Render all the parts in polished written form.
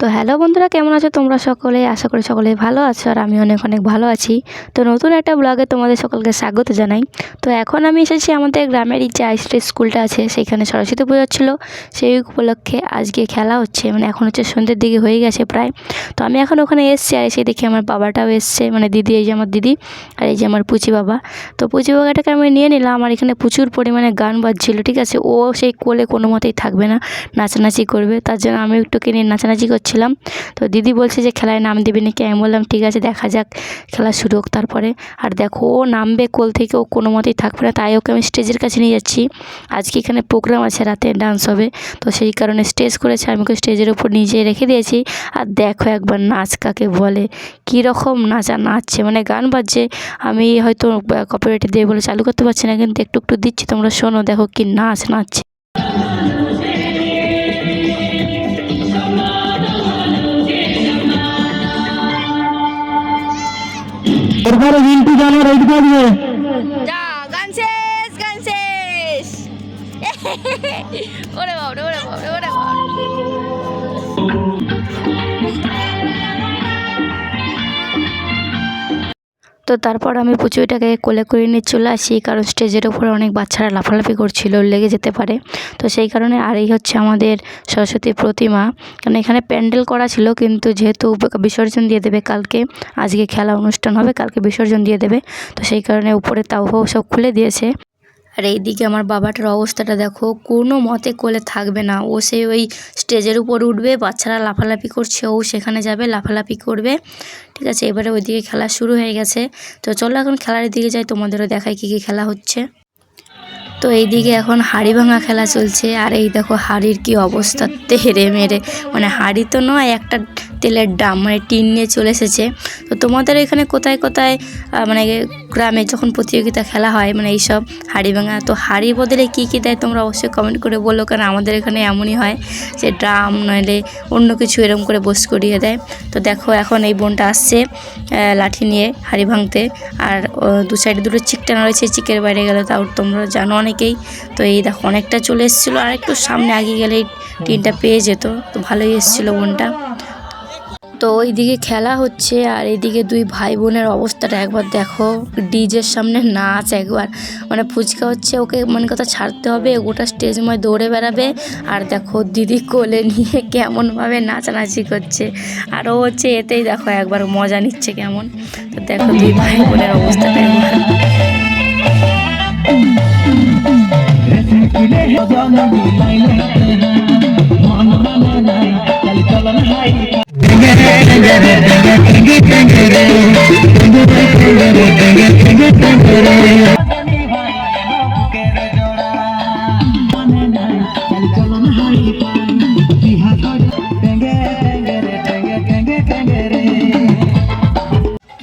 তো হ্যালো বন্ধুরা, কেমন আছো তোমরা সকলে? আশা করি সকলে ভালো আছো, আর আমি অনেক অনেক ভালো আছি। তো নতুন একটা ব্লগে তোমাদের সকলকে স্বাগত জানাই। তো এখন আমি এসেছি আমাদের গ্রামের যে আইসিটি স্কুলটা আছে, সেখানে সরস্বতী পুজো ছিল। সেই উপলক্ষে আজকে খেলা হচ্ছে, মানে এখন হচ্ছে সন্ধ্যের দিকে হয়ে গেছে প্রায়। তো আমি এখন ওখানে এসেছি, আর এসে দেখি আমার বাবাটাও এসছে, মানে দিদি, এই যে আমার দিদি, আর এই যে আমার পুচি বাবা। তো পুচি বাবাটাকে আমি নিয়ে নিলাম, আর এখানে প্রচুর পরিমাণে গান বাজছিল, ঠিক আছে। ও সেই কোলে কোনো মতেই থাকবে না, নাচানাচি করবে, তার জন্য আমি একটু কিনে নাচানাচি করছিলাম। তো দিদি বলছে যে খেলায় নাম দেবে নাকি, আমি বললাম ঠিক আছে, দেখা যাক, খেলা শুরু হোক তারপরে। আর দেখো, ও নামবে কোল থেকে, ও কোনো মতেই থাকবে না, তাই ওকে আমি স্টেজের কাছে নিয়ে যাচ্ছি। আজকে এখানে প্রোগ্রাম আছে, রাতে ডান্স হবে, তো সেই কারণে স্টেজ করেছে, আমি ওকে স্টেজের উপর নিজে রেখে দিয়েছি। আর দেখো একবার নাচ কাকে বলে, কীরকম নাচছে, মানে গান বাজছে। আমি হয়তো কপিরাইট দিয়ে বলে চালু করতে পারছি না, কিন্তু একটু একটু দিচ্ছি, তোমরা শোনো, দেখো কি নাচছে। এরপরে রিন্টু জানো রেড করবে। যা গান শেষ, গান শেষ। ওরে বাবা, ওরে বাবা, ওরে বাবা। তো তারপর আমি পুচুইটাকে কোলে করে নিয়ে চলে আসি, কারণ স্টেজের ওপরে অনেক বাচ্চারা লাফালাফি করছিল, লেগে যেতে পারে। তো সেই কারণে, আর এই হচ্ছে আমাদের সরস্বতী প্রতিমা, কারণ এখানে প্যান্ডেল করা ছিল, কিন্তু যেহেতু বিসর্জন দিয়ে দেবে কালকে, আজকে খেলা অনুষ্ঠান হবে, কালকে বিসর্জন দিয়ে দেবে, তো সেই কারণে উপরে তাও সব খুলে দিয়েছে। আর এইদিকে আমার বাবাটার অবস্থাটা দেখো, কোনো মতে কোলে থাকবে না, ও সে ওই স্টেজের উপর উঠবে, বাচ্চারা লাফালাফি করছে, ও সেখানে যাবে লাফালাফি করবে, ঠিক আছে। এবারে ওইদিকে খেলা শুরু হয়ে গেছে। তো চলো এখন খেলার দিকে যাই, তোমাদেরও দেখাই কী কী খেলা হচ্ছে। তো এইদিকে এখন হাঁড়ি ভাঙা খেলা চলছে, আর এই দেখো হাঁড়ির কি অবস্থা, তেড়ে মেরে, মানে হাঁড়ি তো নয়, একটা তেলের ড্রাম, মানে টিন নিয়ে চলে এসেছে। তো তোমাদের এখানে কোথায় কোথায় মানে গ্রামে যখন প্রতিযোগিতা খেলা হয়, মানে এইসব হাঁড়ি ভাঙা, তো হাঁড়ির বদলে কী কী দেয় তোমরা অবশ্যই কমেন্ট করে বলো, কারণ আমাদের এখানে এমনই হয় যে ড্রাম নইলে অন্য কিছু এরকম করে বস করিয়ে দেয়। তো দেখো এখন এই বোনটা আসছে লাঠি নিয়ে হাঁড়ি ভাঙতে, আর দু সাইডে দুটো চিক টানা রয়েছে, চিকের বাইরে গেলে তাও তোমরা জানো অনেকেই। তো এই দেখো অনেকটা চলে এসেছিলো, আর একটু সামনে এগিয়ে গেলে এই টিনটা পেয়ে যেত, তো ভালোই এসেছিলো বোনটা। তো ওইদিকে খেলা হচ্ছে, আর এইদিকে দুই ভাই বোনের অবস্থাটা একবার দেখো, ডিজের সামনে নাচ একবার, মানে ফুচকা হচ্ছে, ওকে মানে কথা ছাড়তে হবে, গোটা স্টেজময় দৌড়ে বেড়াবে। আর দেখো দিদি কোলে নিয়ে কেমনভাবে নাচানাচি করছে, আর ও হচ্ছে এতেই দেখো একবার মজা নিচ্ছে কেমন। তো দেখো দুই ভাই বোনের অবস্থাটা একবার।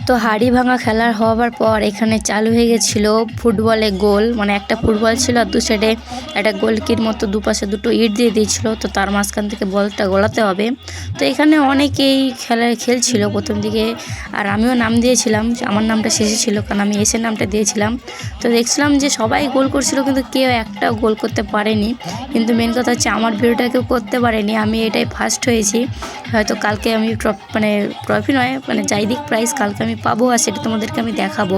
তো হাঁড়ি ভাঙা খেলার হওয়ার পর এখানে চালু হয়ে গেছিলো ফুটবলে গোল, মানে একটা ফুটবল ছিল, আর দু সাইডে একটা গোলকির মতো দুপাশে দুটো ইট দিয়ে দিয়েছিলো, তো তার মাঝখান থেকে বলটা গলাতে হবে। তো এখানে অনেকেই খেলছিল প্রথম দিকে, আর আমিও নাম দিয়েছিলাম, আমার নামটা শেষে ছিল, কারণ আমি এসে নামটা দিয়েছিলাম। তো দেখছিলাম যে সবাই গোল করছিল, কিন্তু কেউ একটা গোল করতে পারেনি। কিন্তু মেন কথা হচ্ছে আমার ভিডিওটা কেউ করতে পারেনি, আমি এটাই ফার্স্ট হয়েছি। হয়তো কালকে আমি ট্রফি নয়, মানে যাই দিক প্রাইজ কালকে আমি পাবো, আর সেটা তোমাদেরকে আমি দেখাবো।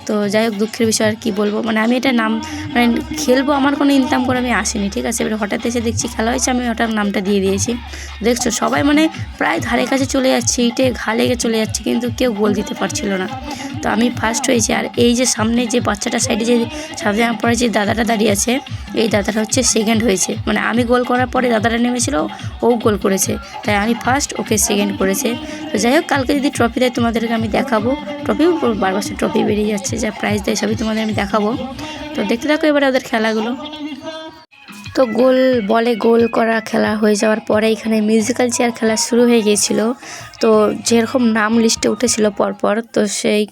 তো যাই হোক, দুঃখের বিষয়, আর কী বলবো, মানে আমি এটা নাম, মানে খেলবো, আমার কোনো ইনকাম করে আমি আসিনি, ঠিক আছে। এবার হঠাৎ এসে দেখছি খেলা হয়েছে, আমি ওটার নামটা দিয়ে দিয়েছি। দেখছো সবাই মানে প্রায় ধারে কাছে চলে যাচ্ছে, ইটে ঘা লেগে চলে যাচ্ছে, কিন্তু কেউ গোল দিতে পারছিল না। তো আমি ফার্স্ট হয়েছি। আর এই যে সামনে যে বাচ্চাটা সাইডে যে সাদা জামা পরে যে দাদাটা দাঁড়িয়ে আছে, এই দাদাটা হচ্ছে সেকেন্ড হয়েছে, মানে আমি গোল করার পরে দাদাটা নেমেছিল, ও গোল করেছে, তাই আমি ফার্স্ট, ওকে সেকেন্ড করেছে। তো যাই হোক, কালকে যদি ট্রফি দেয় তোমাদেরকে আমি দেখাবো, ট্রফিও বারবার ট্রফি বেরিয়ে যাচ্ছে, যা প্রাইজ দেয় সবই তোমাদের আমি দেখাবো। তো দেখতে থাকো এবারে ওদের খেলাগুলো। তো বলে গোল করা খেলা হয়ে যাওয়ার পরে এখানে মিউজিক্যাল চেয়ার খেলা শুরু হয়ে গিয়েছিল। তো যেরকম নাম লিস্টে উঠেছিল পরপর, তো সেই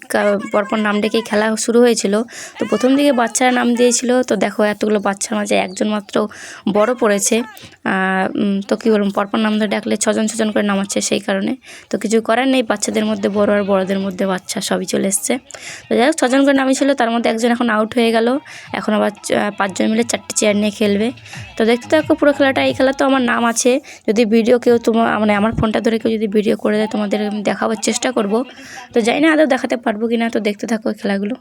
পরপর নাম ডেকে খেলা শুরু হয়েছিল। তো প্রথম দিকে বাচ্চারা নাম দিয়েছিল, তো দেখো এতগুলো বাচ্চার মাঝে একজন মাত্র বড় পড়েছে। তো কী বলবো, পরপর নাম ধরে ডাকলে ছজন ছজন করে নামাচ্ছে, সেই কারণে তো কিছু করার নেই, বাচ্চাদের মধ্যে বড় আর বড়দের মধ্যে বাচ্চা সবই চলে এসছে। তো যাই হোক, ছজন করে নামিয়েছিল, তার মধ্যে একজন এখন আউট হয়ে গেল, এখন আবার 5 জন মিলে 4টি চেয়ার নিয়ে খেলবে। তো দেখতে থাকো পুরো খেলাটা। এই খেলা তো আমার নাম আছে, যদি ভিডিও কেউ তোমার মানে আমার ফোনটা ধরে কেউ যদি ভিডিও করে দেয় তোমাদের আমি দেখাবার চেষ্টা করব। তো জানি না আদৌ দেখাতে পারবো কি না, তো দেখতে থাকো এই খেলাগুলো।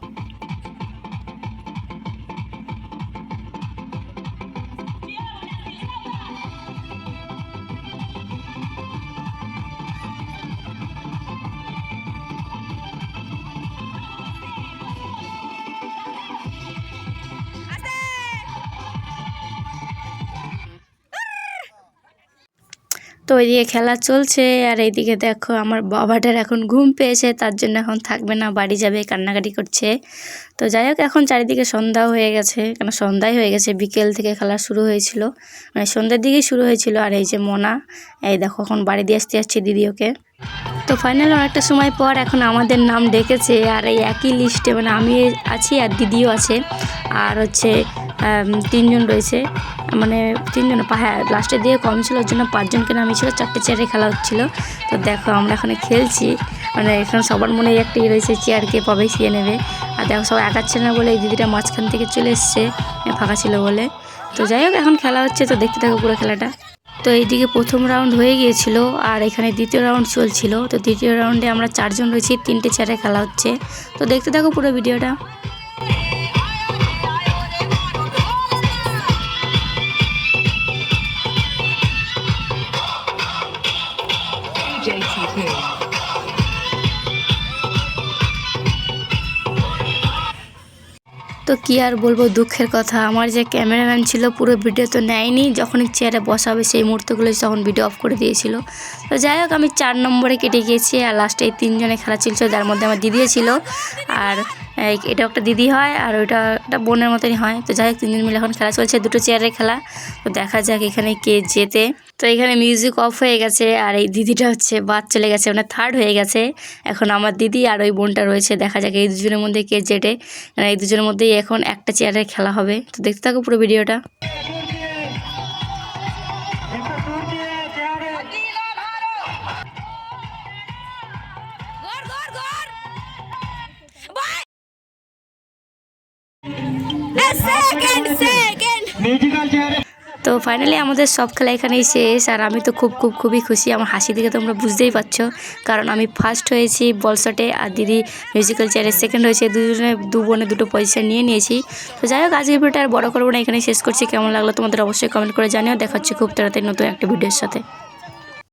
তো ওইদিকে খেলা চলছে, আর এইদিকে দেখো আমার বাবাটার এখন ঘুম পেয়েছে, তার জন্য এখন থাকবে না, বাড়ি যাবে, কান্নাকাটি করছে। তো যাই হোক, এখন চারিদিকে সন্ধ্যাও হয়ে গেছে, কেন সন্ধ্যাই হয়ে গেছে, বিকেল থেকে খেলা শুরু হয়েছিল, মানে সন্ধ্যার দিকেই শুরু হয়েছিল। আর এই যে মোনা, এই দেখো এখন বাড়ি দিয়ে আসতে যাচ্ছে দিদি ওকে। তো ফাইনালি অনেকটা সময় পর এখন আমাদের নাম ডেকেছে, আর এই একই লিস্টে মানে আমি আছি আর দিদিও আছে, আর হচ্ছে 3 জন রয়েছে, মানে 3 জন, হ্যাঁ লাস্টের দিকে কম ছিল, ওর জন্য 5জনকে নামিয়েছিল, 4টে চেয়ারে খেলা হচ্ছিলো। তো দেখো আমরা এখানে খেলছি, মানে এখানে সবার মনে একটা রয়েছে চেয়ার কে পাবে সে নেবে। আর দেখো সবাই আগাচ্ছে না বলে এই দিদিটা মাঝখান থেকে চলে এসছে, ফাঁকা ছিল বলে। তো যাই হোক এখন খেলা হচ্ছে, তো দেখতে থাকো পুরো খেলাটা। তো এইদিকে প্রথম রাউন্ড হয়ে গিয়েছিল, আর এখানে দ্বিতীয় রাউন্ড চলছিল। তো দ্বিতীয় রাউন্ডে আমরা 4জন রয়েছি, 3টে চেয়ারে খেলা হচ্ছে। তো দেখতে থাকো পুরো ভিডিওটা। তো কি আর বলবো, দুঃখের কথা, আমার যে ক্যামেরাম্যান ছিল পুরো ভিডিও তো নেয়নি, যখন চেয়ারে বসাবে সেই মুহূর্তগুলো তখন ভিডিও অফ করে দিয়েছিল। তো যাই হোক আমি 4 নম্বরে কেটে গিয়েছি, আর লাস্টে এই 3জনে খেলা চলছিল, যার মধ্যে আমার দিদিও ছিল, আর এটা একটা দিদি হয় আর ওইটা একটা বোনের মতনই হয়। তো যাই হোক 3জন মিলে এখন খেলা চলছে, 2টো চেয়ারের খেলা। তো দেখা যাক এখানে কে জেতে। তো এখানে মিউজিক অফ হয়ে গেছে, আর এই দিদিটা হচ্ছে বাদ চলে গেছে, মানে থার্ড হয়ে গেছে। এখন আমার দিদি আর ওই বোনটা রয়েছে, দেখা যাক এই দুজনের মধ্যে কে জেতে। মানে এই দুজনের মধ্যেই এখন একটা চেয়ারের খেলা হবে। তো দেখতে থাকো পুরো ভিডিওটা। Second. মিউজিক্যাল চেয়ারে তো ফাইনালি আমাদের সব খেলা এখানেই শেষ, আর আমি তো খুবই খুশি। আমার হাসি দেখে তোমরা বুঝতেই পারছো, কারণ আমি ফার্স্ট হয়েছি বল শটে, আর দিদি মিউজিক্যাল চেয়ারে সেকেন্ড হয়েছে। দু বোনে 2টো পজিশন নিয়েছি। তো যাই হোক আজকের ভিডিওটা আর বড় করবো না, এখানেই শেষ করছি। কেমন লাগলো তোমাদের অবশ্যই কমেন্ট করে জানিও। দেখা হচ্ছে খুব তাড়াতাড়ি নতুন একটা ভিডিওর সাথে।